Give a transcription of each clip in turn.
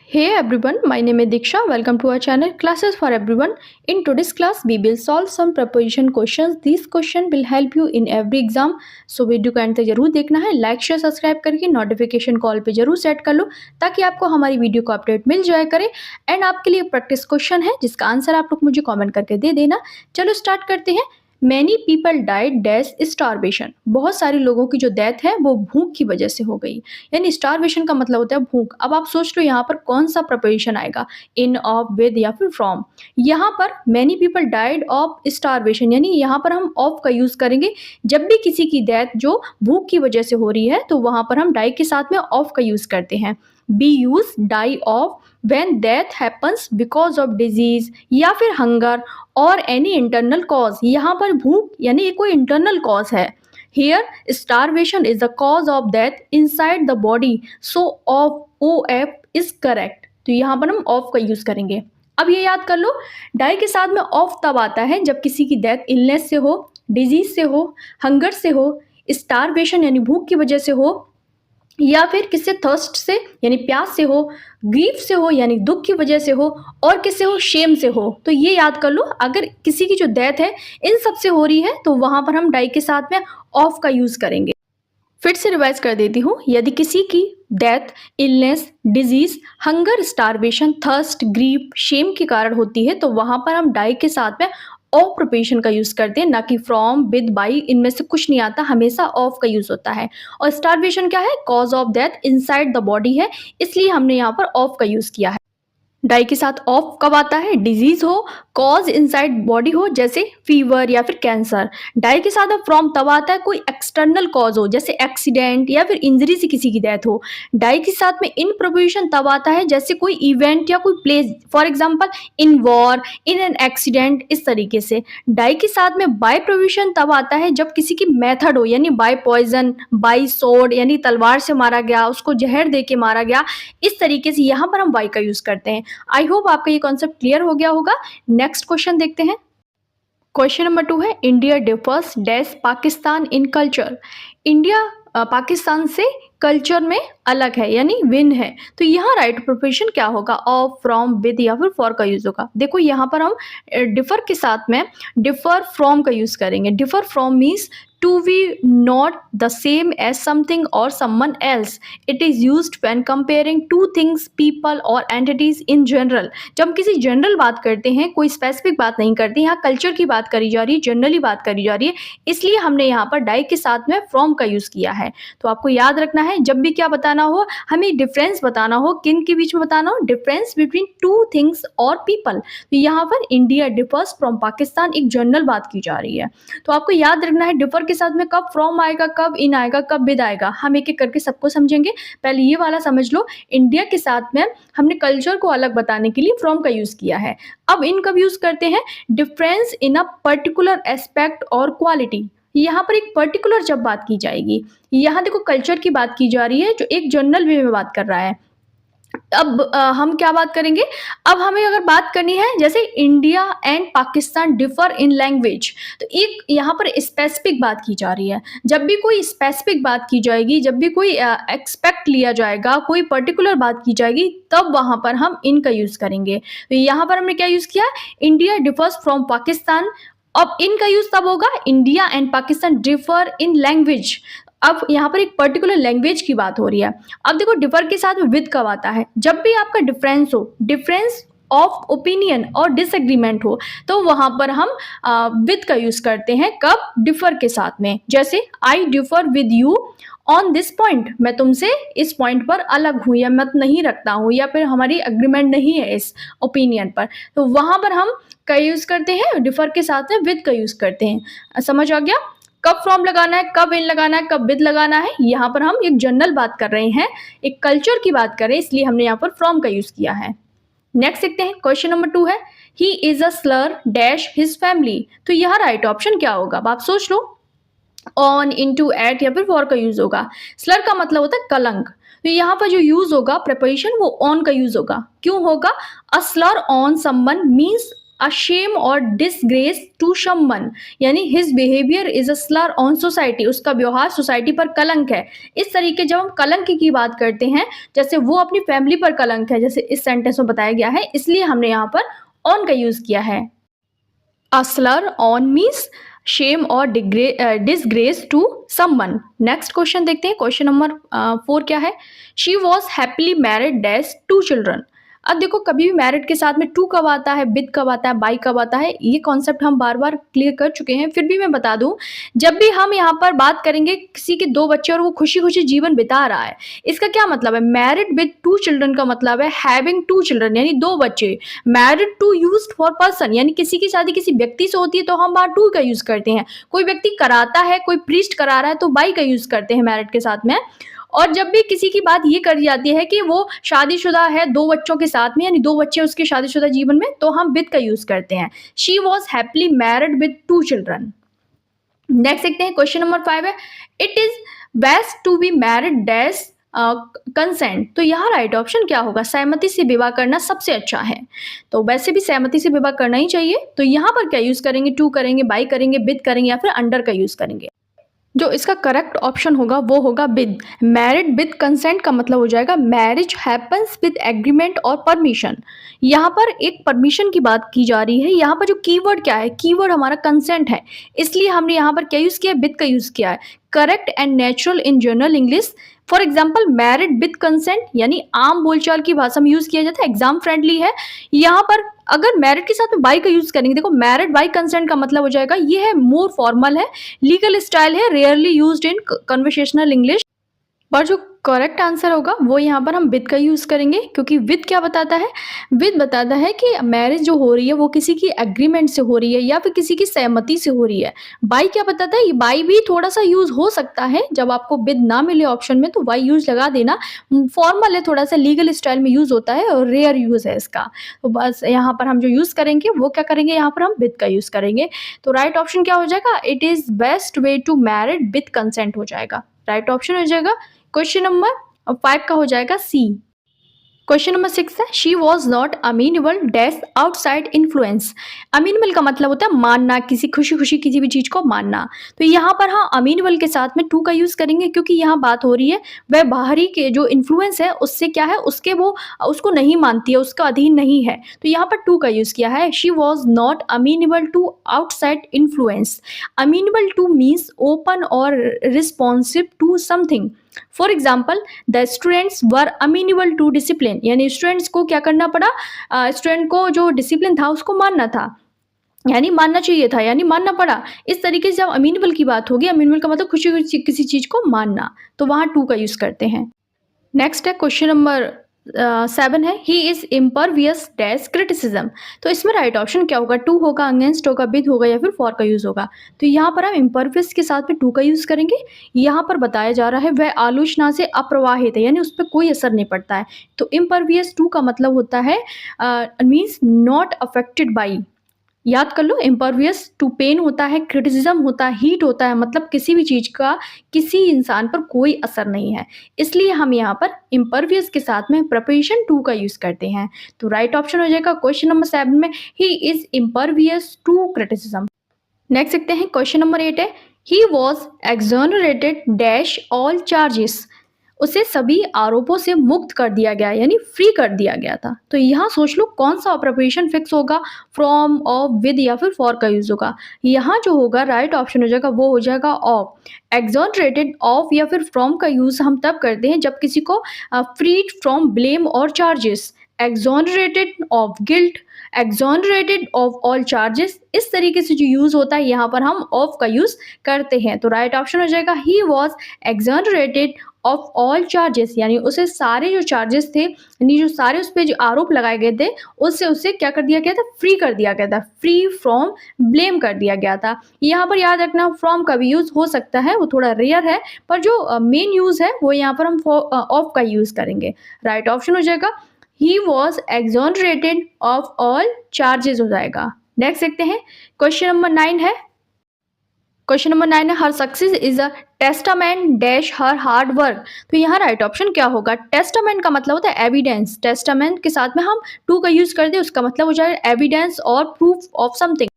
Hey everyone, my name is Diksha. Welcome to our channel Classes for Everyone. In today's class, we will solve some preposition questions. These questions will help you in every exam. So video को and तक जरूर देखना है. Like share subscribe करके notification call पे जरूर set कर लो ताकि आपको हमारी वीडियो को अपडेट मिल जाया करे. एंड आपके लिए प्रैक्टिस क्वेश्चन है जिसका आंसर आप लोग मुझे कॉमेंट करके दे देना. चलो स्टार्ट करते हैं. Many people died dash starvation. बहुत सारे लोगों की जो डेथ है वो भूख की वजह से हो गई. यानी स्टारवेशन का मतलब होता है भूख. अब आप सोच लो यहाँ पर कौन सा प्रपोजिशन आएगा, इन, ऑफ, विद या फिर फ्रॉम. यहाँ पर many people died of starvation यानी यहाँ पर हम ऑफ का यूज करेंगे. जब भी किसी की डेथ जो भूख की वजह से हो रही है तो वहां पर हम डाई के साथ में ऑफ का यूज करते हैं. B use die of when death happens because of disease या फिर hunger और any internal cause. यहाँ पर भूख यानी ये कोई internal cause है. Here starvation is the cause of death inside the body, so of is correct. तो यहाँ पर हम of का यूज करेंगे. अब ये याद कर लो, डाई के साथ में ऑफ तब आता है जब किसी की डेथ इलनेस से हो, डिजीज से हो, हंगर से हो, स्टारवेशन यानी भूख की वजह से हो, या फिर किससे थर्स्ट से यानी प्यास से हो, ग्रीफ से हो यानी दुख की वजह से हो, और किससे हो, शेम से हो. तो ये याद कर लो, अगर किसी की जो डेथ है इन सब से हो रही है तो वहां पर हम डाई के साथ में ऑफ का यूज करेंगे. फिर से रिवाइज कर देती हूँ. यदि किसी की death illness, disease, hunger, starvation, thirst, grief, shame के कारण होती है तो वहां पर हम डाई के साथ में ऑफ प्रोपोजिशन का यूज करते हैं, ना कि फ्रॉम, विद, बाई. इनमें से कुछ नहीं आता, हमेशा ऑफ का यूज होता है. और स्टारवेशन क्या है, cause of death inside the body है, इसलिए हमने यहाँ पर ऑफ का यूज किया है. डाई के साथ ऑफ कब आता है, डिजीज हो, कॉज इनसाइड बॉडी हो जैसे फीवर या फिर कैंसर. डाई के साथ फ्रॉम तब आता है कोई एक्सटर्नल कॉज हो जैसे एक्सीडेंट या फिर इंजरी से किसी की डेथ हो. डाई के साथ में इन प्रोपोजिशन तब आता है जैसे कोई इवेंट या कोई place, for example in war, in an accident, इस तरीके से. डाई के साथ में बाय प्रोपोजिशन तब आता है जब किसी की मेथड हो, यानी बाय पॉइजन, बाय सोर्ड यानी तलवार से मारा गया, उसको जहर दे के मारा गया, इस तरीके से यहाँ पर हम बाय का यूज करते हैं. आई होप आपका ये कॉन्सेप्ट क्लियर हो गया होगा. नेक्स्ट क्वेश्चन देखते हैं. क्वेश्चन नंबर 2 है, India differs dash Pakistan in culture. India Pakistan से कल्चर में अलग है यानी विन है. तो यहाँ राइट प्रोपोजिशन क्या होगा, ऑफ, फ्रॉम, विद या फिर फॉर का यूज होगा. देखो यहाँ पर हम डिफर के साथ में डिफर फ्रॉम का यूज करेंगे. Differ from means to be not the same as something or someone else. It is used when comparing two things, people or entities in general. जब हम किसी जनरल बात करते हैं, कोई स्पेसिफिक बात नहीं करते, यहाँ कल्चर की बात करी जा रही है, जनरली बात करी जा रही है, इसलिए हमने यहाँ पर डाई के साथ में फ्रॉम का यूज किया है. तो आपको याद रखना है, जब भी क्या बताना हो, हमें डिफरेंस बताना हो, किन के बीच में बताना हो, डिफरेंस बिटवीन टू थिंग्स और पीपल. तो यहाँ पर इंडिया डिफर्स फ्रॉम पाकिस्तान एक जनरल बात की जा रही है. तो आपको याद रखना है डिफर के साथ में कब फ्रॉम आएगा, कब इन आएगा, कब विद आएगा. हम एक एक करके सबको समझेंगे. पहले ये वाला समझ लो, इंडिया के साथ में हमने कल्चर को अलग बताने के लिए फ्रॉम का यूज किया है. अब इन कब यूज करते हैं, difference in a particular aspect और क्वालिटी. यहाँ पर एक पर्टिकुलर जब बात की जाएगी, यहाँ देखो कल्चर की बात की जा रही है जो एक जनरल वे में बात कर रहा है. अब हम क्या बात करेंगे, अब हमें अगर बात करनी है जैसे India and Pakistan differ in language, तो एक यहाँ पर स्पेसिफिक बात की जा रही है. जब भी कोई स्पेसिफिक बात की जाएगी, जब भी कोई एक्सपेक्ट लिया जाएगा, कोई पर्टिकुलर बात की जाएगी, तब वहां पर हम इन का यूज करेंगे. तो यहाँ पर हमने क्या यूज किया, इंडिया डिफर्स फ्रॉम पाकिस्तान. अब इन का यूज तब होगा, India and Pakistan differ in language. अब यहाँ पर एक पर्टिकुलर लैंग्वेज की बात हो रही है. अब देखो डिफर के साथ विद कब आता है, जब भी आपका डिफरेंस हो, डिफरेंस ऑफ ओपिनियन और डिसएग्रीमेंट हो, तो वहां पर हम विद का यूज करते हैं. कब, डिफर के साथ में. जैसे आई differ with you on this point, मैं तुमसे इस पॉइंट पर अलग हूँ या मत नहीं रखता हूँ, या फिर हमारी अग्रीमेंट नहीं है इस ओपिनियन पर. तो वहां पर हम का यूज करते हैं, डिफर के साथ में विद का यूज करते हैं. समझ आ गया, कब फ्रॉम लगाना है, कब इन लगाना है, कब विद लगाना है. यहाँ पर हम एक जनरल बात कर रहे हैं, एक कल्चर की बात कर रहे हैं, इसलिए हमने यहाँ पर फ्रॉम का यूज किया है. नेक्स्ट देखते हैं. क्वेश्चन नंबर 2 है, he is a Slur dash his family. तो यहाँ राइट ऑप्शन क्या होगा, आप सोच लो, ऑन, इनटू, एट या फिर फॉर का यूज होगा. स्लर का मतलब होता है कलंक. तो यहाँ पर जो यूज होगा प्रेपोजिशन वो ऑन का यूज होगा. क्यों होगा, अ Slur on someone means a shame और डिसग्रेस टू समवन, यानी his behaviour is a Slur on society, उसका व्यवहार सोसाइटी पर कलंक है। इस तरीके जब हम कलंक की बात करते हैं, जैसे वो अपनी फैमिली पर कलंक है, जैसे इस सेंटेंस में बताया गया है, इसलिए हमने यहाँ पर ऑन का यूज किया है। A slur on means shame or disgrace to someone. Next question देखते हैं, क्वेश्चन नंबर 4 क्या है? She was happily married dash two children. अब देखो कभी भी मैरिड के साथ में टू कब आता है, विद कब आता है, बाई कब आता है, ये कॉन्सेप्ट हम बार बार क्लियर कर चुके हैं, फिर भी मैं बता दूं, जब भी हम यहाँ पर बात करेंगे किसी के दो बच्चे और वो खुशी खुशी जीवन बिता रहा है, इसका क्या मतलब है? मैरिड विद टू चिल्ड्रन का मतलब है हैविंग टू चिल्ड्रन, यानी दो बच्चे। Married to used for person, यानी किसी की शादी किसी व्यक्ति से होती है तो हम बार टू का यूज करते हैं। कोई व्यक्ति कराता है, कोई प्रीस्ट करा रहा है तो बाई का यूज करते हैं मैरिड के साथ में। और जब भी किसी की बात ये करी जाती है कि वो शादीशुदा है दो बच्चों के साथ में, यानी दो बच्चे उसके शादीशुदा जीवन में, तो हम विद का यूज करते हैं। She was happily married with two children. Next देखते हैं, क्वेश्चन नंबर 5 है, it is best to be married dash consent. तो यहाँ राइट ऑप्शन क्या होगा? सहमति से विवाह करना सबसे अच्छा है। तो वैसे भी सहमति से विवाह करना ही चाहिए, तो यहाँ पर क्या यूज करेंगे? टू करेंगे, बाई करेंगे, विद करेंगे, या फिर अंडर का यूज करेंगे। जो इसका करेक्ट ऑप्शन होगा वो होगा विद। मैरिड विद कंसेंट का मतलब हो जाएगा मैरिज हैपन्स विद एग्रीमेंट और परमिशन। यहाँ पर एक परमिशन की बात की जा रही है। यहाँ पर जो कीवर्ड क्या है? कीवर्ड हमारा कंसेंट है, इसलिए हमने यहाँ पर क्या यूज किया? विद का यूज किया है। Correct and natural in general English. For example married with consent, यानी आम बोलचाल की भाषा में यूज किया जाता है, एग्जाम फ्रेंडली है। यहाँ पर अगर मैरिड के साथ में बाई का यूज करेंगे, देखो मैरिड बाई कंसेंट का मतलब हो जाएगा, ये है मोर फॉर्मल है, लीगल स्टाइल है, rarely used in conversational English. पर जो करेक्ट आंसर होगा वो यहाँ पर हम विद का यूज करेंगे, क्योंकि विद क्या बताता है? विद बताता है कि मैरिज जो हो रही है वो किसी की एग्रीमेंट से हो रही है या फिर किसी की सहमति से हो रही है। बाई क्या बताता है? ये बाई भी थोड़ा सा यूज हो सकता है, जब आपको विद ना मिले ऑप्शन में तो बाई यूज लगा देना। फॉर्मल है, थोड़ा सा लीगल स्टाइल में यूज होता है और रेयर यूज है इसका। तो बस यहाँ पर हम जो यूज करेंगे वो क्या करेंगे? यहाँ पर हम विद का यूज करेंगे। तो राइट ऑप्शन क्या हो जाएगा? It is best way to married with consent हो जाएगा। राइट ऑप्शन हो जाएगा क्वेश्चन नंबर 5 का हो जाएगा सी। क्वेश्चन नंबर 6 है, she was not amenable dash outside influence. Amenable का मतलब होता है मानना, किसी खुशी खुशी किसी भी चीज को मानना। तो यहाँ पर हाँ अमीनेबल के साथ में टू का यूज करेंगे, क्योंकि यहाँ बात हो रही है वह बाहरी के जो इन्फ्लुएंस है उससे क्या है, उसके वो उसको नहीं मानती है, उसका अधीन नहीं है, तो यहाँ पर टू का यूज किया है। She was not amenable to outside influence. Amenable to means open और responsive to something. For example the students were amenable to discipline, यानी स्टूडेंट्स को क्या करना पड़ा? स्टूडेंट को जो डिसिप्लिन था उसको मानना था, यानी मानना चाहिए था, यानी मानना पड़ा। इस तरीके से जब अमीनेबल की बात होगी, अमीनेबल का मतलब खुशी खुशी किसी चीज को मानना, तो वहां टू का यूज करते हैं। नेक्स्ट है क्वेश्चन नंबर 7 है, he is impervious dash criticism. तो इसमें राइट ऑप्शन क्या होगा? टू होगा, अगेंस्ट होगा, विद होगा, या फिर फॉर का यूज होगा। तो यहाँ पर हम इम्परवियस के साथ में टू का यूज करेंगे। यहाँ पर बताया जा रहा है वह आलोचना से अप्रवाहित है, यानी उस पर कोई असर नहीं पड़ता है। तो इम्परवियस टू का मतलब होता है मीन्स नॉट अफेक्टेड बाई। याद कर लो, इम्परवियस टू पेन होता है, क्रिटिसिज्म होता है, हीट होता है, मतलब किसी भी चीज का किसी इंसान पर कोई असर नहीं है, इसलिए हम यहाँ पर इम्परवियस के साथ में प्रपोजिशन टू का यूज करते हैं। तो राइट ऑप्शन हो जाएगा क्वेश्चन नंबर 7 में, he is impervious to criticism. Next देखते हैं क्वेश्चन नंबर 8 है, he was exonerated dash all charges. उसे सभी आरोपों से मुक्त कर दिया गया, यानी फ्री कर दिया गया था। तो यहाँ सोच लो कौन सा प्रपोजिशन फिक्स होगा? फ्रॉम, ऑफ, विद या फिर फॉर का यूज होगा। यहाँ जो होगा राइट ऑप्शन हो जाएगा वो हो जाएगा ऑफ। एक्सोनरेटेड, ऑफ या फिर फ्रॉम का यूज हम तब करते हैं जब किसी को फ्रीड फ्रॉम ब्लेम और charges. Exonerated of guilt, exonerated of all charges, इस तरीके से जो यूज होता है यहाँ पर हम ऑफ का यूज करते हैं। तो राइट ऑप्शन हो जाएगा he was exonerated of all charges, यानी उसे सारे जो चार्जेस थे, यानी जो सारे उस पर जो आरोप लगाए गए थे उससे उसे क्या कर दिया गया था? फ्री कर दिया गया था, फ्री फ्रॉम ब्लेम कर दिया गया था। यहाँ पर याद रखना फ्रॉम का भी यूज हो सकता है, वो थोड़ा रेयर है, पर जो मेन यूज है वो यहाँ पर हम ऑफ का यूज करेंगे। राइट ऑप्शन हो जाएगा he was exonerated of all charges हो जाएगा। नेक्स्ट देखते हैं क्वेश्चन नंबर 9 है, क्वेश्चन नंबर 9 है, her success is a testament dash her hard work. तो यहाँ राइट ऑप्शन क्या होगा? टेस्टामेंट का मतलब होता है एविडेंस। टेस्टामेंट के साथ में हम टू का यूज कर दे, उसका मतलब हो जाएगा एविडेंस और प्रूफ ऑफ समथिंग।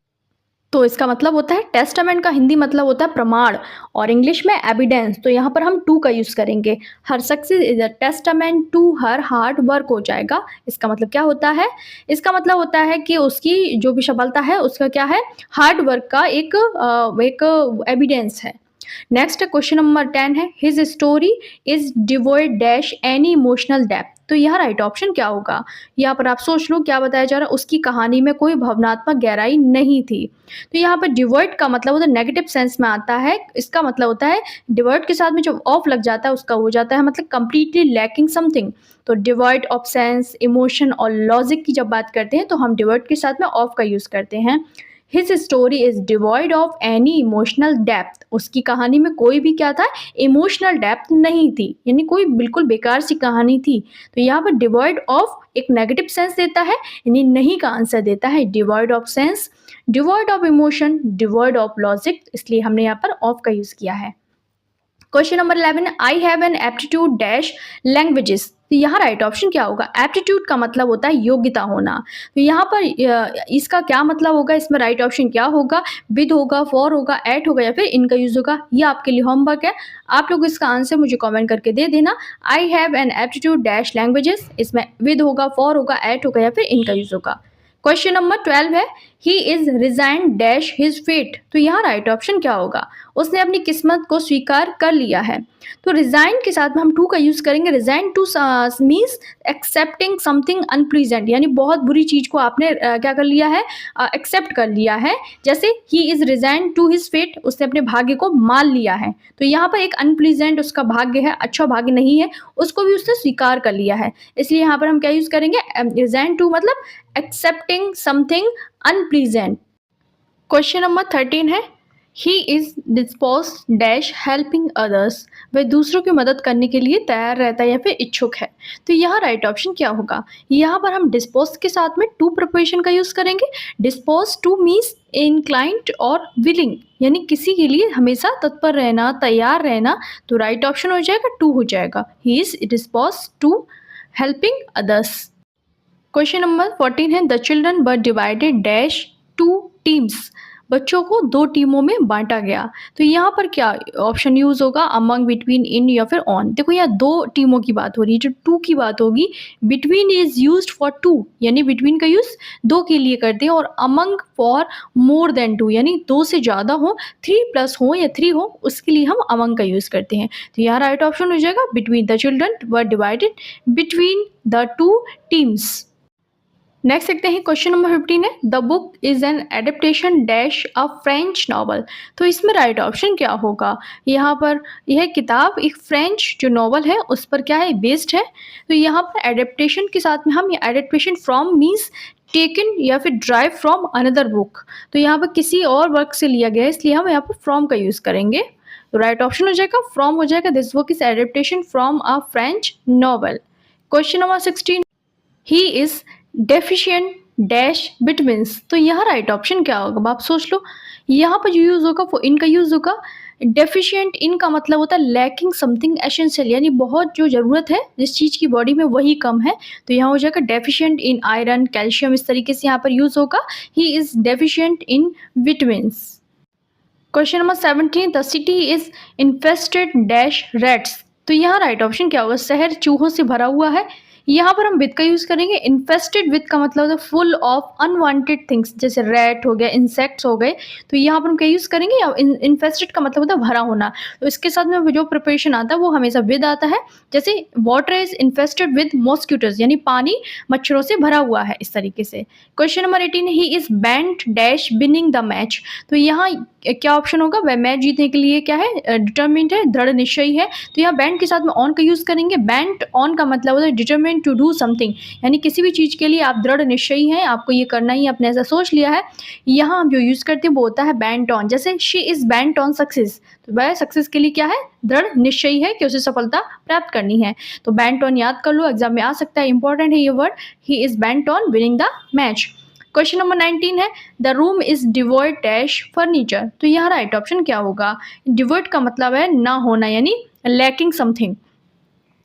तो इसका मतलब होता है टेस्टामेंट का हिंदी मतलब होता है प्रमाण और इंग्लिश में एविडेंस। तो यहाँ पर हम टू का यूज करेंगे। Her success is a testament to her hard work हो जाएगा। इसका मतलब क्या होता है? इसका मतलब होता है कि उसकी जो भी सफलता है उसका क्या है? हार्ड वर्क का एक एविडेंस है। नेक्स्ट क्वेश्चन नंबर 10 है, his story is devoid dash any emotional depth. तो यहाँ राइट ऑप्शन क्या होगा? यहाँ पर आप सोच लो क्या बताया जा रहा है, उसकी कहानी में कोई भावनात्मक गहराई नहीं थी। तो यहाँ पर डिवोइड का मतलब होता है नेगेटिव सेंस में आता है। इसका मतलब होता है डिवोइड के साथ में जो ऑफ लग जाता है उसका हो जाता है मतलब कंप्लीटली लैकिंग समथिंग। तो डिवोइड ऑफ सेंस, इमोशन और लॉजिक की जब बात करते हैं तो हम डिवोइड के साथ में ऑफ का यूज करते हैं। His story is devoid of any emotional depth. उसकी कहानी में कोई भी क्या था? इमोशनल डेप्थ नहीं थी, यानी कोई बिल्कुल बेकार सी कहानी थी। तो यहाँ पर डिवॉइड ऑफ एक नेगेटिव सेंस देता है, यानी नहीं का आंसर देता है। Devoid of sense, devoid of emotion, devoid of logic, इसलिए हमने यहाँ पर ऑफ का यूज किया है। Question number 11, I have an aptitude dash languages. तो यहाँ राइट ऑप्शन क्या होगा? एप्टीट्यूड का मतलब होता है योग्यता होना। तो यहाँ पर इसका क्या मतलब होगा? इसमें राइट ऑप्शन क्या होगा? विद होगा, फॉर होगा, एट होगा या फिर इनका यूज होगा? ये आपके लिए होमवर्क है, आप लोग इसका आंसर मुझे कमेंट करके दे देना। I have an aptitude dash languages, इसमें विद होगा, फॉर होगा, एट होगा या फिर इनका यूज होगा। क्वेश्चन नंबर 12 है, he is resign dash his fate. तो यहाँ राइट ऑप्शन क्या होगा? उसने अपनी किस्मत को स्वीकार कर लिया है। तो रिजाइन के साथ में हम टू का यूज करेंगे। Resign two means accepting something unpleasant, यानी बहुत बुरी चीज को आपने क्या कर लिया है? एक्सेप्ट कर लिया है। जैसे he is resign to his fate, उसने अपने भाग्य को मान लिया है। तो यहाँ पर एक अनप्लीजेंट उसका भाग्य है, अच्छा भाग्य नहीं है, उसको भी उसने स्वीकार कर लिया है। इसलिए यहाँ पर हम क्या यूज करेंगे? रिजाइन टू मतलब accepting something unpleasant. Question number 13 है, he is dispose dash helping others. वह दूसरों की मदद करने के लिए तैयार रहता है या फिर इच्छुक है। तो यहाँ राइट ऑप्शन क्या होगा? यहाँ पर हम डिस्पोज के साथ में टू प्रपोजिशन का यूज करेंगे। डिस्पोज टू मीन्स इंक्लाइंड और विलिंग, यानी किसी के लिए हमेशा तत्पर रहना, तैयार रहना। तो राइट ऑप्शन हो जाएगा टू हो जाएगा। He is dispose to helping others. Question number 14 है, the children were divided dash two teams. बच्चों को दो टीमों में बांटा गया। तो यहाँ पर क्या ऑप्शन यूज होगा? अमंग, बिटवीन, इन या फिर ऑन। देखो यहाँ दो टीमों की बात हो रही है, जो टू की बात होगी between is used for two, यानी बिटवीन का यूज दो के लिए करते हैं, और among for more than two, यानी दो से ज़्यादा हो, थ्री प्लस हो या थ्री हो, उसके लिए हम अमंग का यूज करते हैं। तो यहाँ राइट ऑप्शन हो जाएगा between the children were divided between the two teams. Next देखते हैं क्वेश्चन नंबर 15 है, the book is an adaptation dash a French novel. तो इसमें राइट ऑप्शन क्या होगा? यहाँ पर यह किताब एक फ्रेंच जो नॉवल है उस पर क्या है? बेस्ड है। तो यहाँ पर एडेप्टेशन के साथ में हम एडेप्टेशन फ्रॉम मीन्स टेकन या फिर ड्राइव फ्रॉम अनदर बुक। तो यहाँ पर किसी और वर्क से लिया गया है, इसलिए हम यहाँ पर फ्रॉम का यूज करेंगे। तो राइट ऑप्शन हो जाएगा फ्रॉम हो जाएगा। This book is adaptation from a French novel. Question number 16, he is deficient dash vitamins. तो यहाँ राइट ऑप्शन क्या होगा? आप सोच लो। यहाँ पर जो यूज होगा वो इनका यूज होगा। डेफिशिएंट इनका मतलब होता है लैकिंग समथिंग एसेंशियल, यानी बहुत जो ज़रूरत है जिस चीज़ की बॉडी में वही कम है। तो यहाँ हो जाएगा डेफिशिएंट इन आयरन, कैल्शियम, इस तरीके से यहाँ पर यूज होगा। He is deficient in vitamins. Question number 17, the city is infested dash rats. तो यहाँ राइट ऑप्शन क्या होगा? शहर चूहों से भरा हुआ है। यहाँ पर हम विद का यूज करेंगे। इन्फेस्टेड विद का मतलब होता है फुल ऑफ अनवांटेड थिंग्स, जैसे रैट हो गया, इंसेक्ट्स हो गए। तो यहाँ पर हम क्या यूज करेंगे? इन्फेस्टेड का मतलब होता है भरा होना। तो इसके साथ में जो प्रिपरेशन आता है वो हमेशा विद आता है। जैसे water is infested with mosquitoes, यानी पानी मच्छरों से भरा हुआ है, इस तरीके से। Question number 18, he is bent dash winning the match. तो यहाँ क्या ऑप्शन होगा? वह मैच जीतने के लिए क्या है? डिटरमिन्ड है, दृढ़ निश्चयी है। तो यहाँ बैंड के साथ में ऑन का यूज करेंगे। बैंट ऑन का मतलब होता है डिटरमिन्ड टू डू समथिंग, यानी किसी भी चीज़ के लिए आप दृढ़ निश्चयी हैं, आपको ये करना ही, आपने ऐसा सोच लिया है। यहाँ हम जो यूज करते हैं वो होता है बैंट ऑन। जैसे शी इज बैंट ऑन सक्सेस, तो वह सक्सेस के लिए क्या है? दृढ़ निश्चयी है कि उसे सफलता प्राप्त करनी है। तो बैंट ऑन याद कर लो, एग्जाम में आ सकता है, इंपॉर्टेंट है ये word. He is बैंट on winning the match. Question number 19 है the room is devoid dash furniture. तो यहाँ राइट ऑप्शन क्या होगा? डिवॉइड का मतलब है ना होना यानी लैकिंग समथिंग।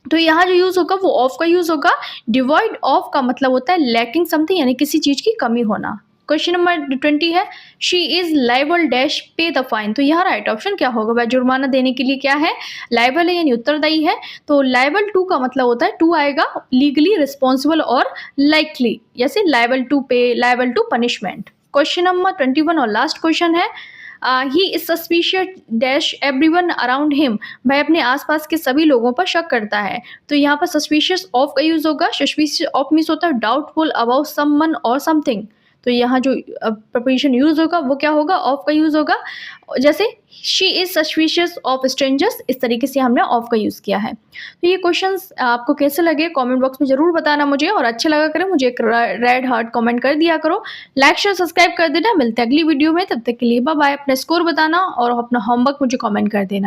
तो यहाँ जो यूज होगा वो ऑफ का यूज होगा। डिवॉइड ऑफ का मतलब होता है लैकिंग समथिंग यानी किसी चीज की कमी होना। क्वेश्चन नंबर 20 है शी इज लाइबल डैश पे द फाइन। तो यहाँ राइट ऑप्शन क्या होगा? वह जुर्माना देने के लिए क्या है? लाइबल है यानी उत्तरदायी है। तो लाइबल टू का मतलब होता है टू आएगा लीगली रिस्पॉन्सिबल और लाइकली, जैसे liable to pay, liable to punishment. Question number 21 और लास्ट क्वेश्चन है he is suspicious dash everyone around him. वह अपने आसपास के सभी लोगों पर शक करता है। तो यहाँ पर सस्पिशियस ऑफ का यूज होगा। सस्पिशियस ऑफ मीन्स होता है डाउटफुल अबाउट समवन और समथिंग। तो यहाँ जो प्रपोजिशन यूज होगा वो क्या होगा? ऑफ का यूज होगा। जैसे she is suspicious of strangers, इस तरीके से हमने ऑफ का यूज किया है। तो ये क्वेश्चंस आपको कैसे लगे कमेंट बॉक्स में जरूर बताना मुझे, और अच्छे लगा करें मुझे एक रेड हार्ट कमेंट कर दिया करो। लाइक शेयर सब्सक्राइब कर देना। मिलते हैं अगली वीडियो में, तब तक के लिए बाय बाय। अपना स्कोर बताना और अपना होमवर्क मुझे कमेंट कर देना।